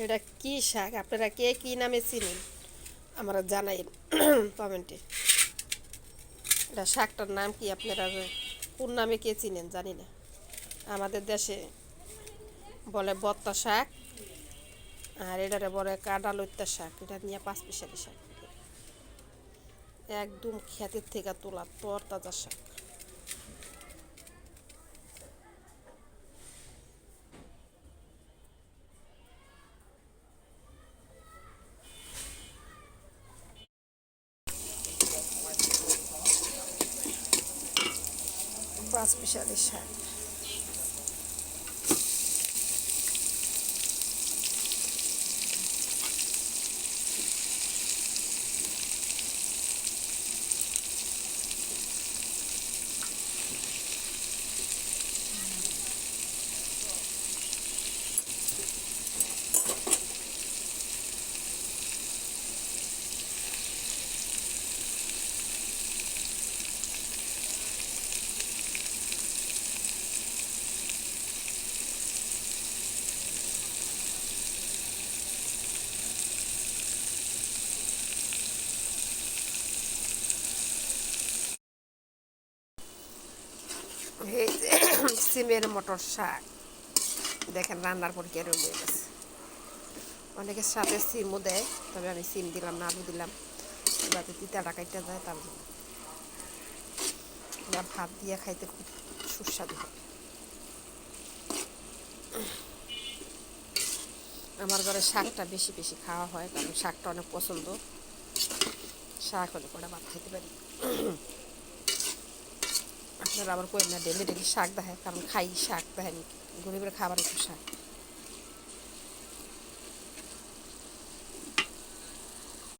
এটা কি শাক, আপনারা কে কি নামে চিনেন আমরা জানাইন কমেন্টে। এটা শাকটার নাম কি, আপনারা কোন নামে কে চিনেন জানি না। আমাদের দেশে বলে বত্তা শাক, আর এটারে বলে কাঁডালত্যা শাক। এটা নিয়ে পাঁচ মিশালি শাক, একদম ক্ষেতের থেকে তোলা তর তাজা শাক। পাঁচ মিশালি শাক। এই যে সিমের মটর শাক, দেখেন রান্নার পর কেরম হয়ে গেছে। অনেকের সাথে সিমও দেয়, তবে আমি সিম দিলাম না, আলু দিলাম যাতে তিতাটা কাইটা যায়। তার জন্য ভাত দিয়ে খাইতে খুব সুস্বাদু হয়। আমার ঘরে শাকটা বেশি বেশি খাওয়া হয়, কারণ শাকটা অনেক পছন্দ। শাক হলে পরে ভাত খাইতে পারি। আপনারা আবার কই না ডেলি ডেলি শাক দেখায়, কারণ খাই শাক দেখেন, গরিবের খাবার একটু শাক।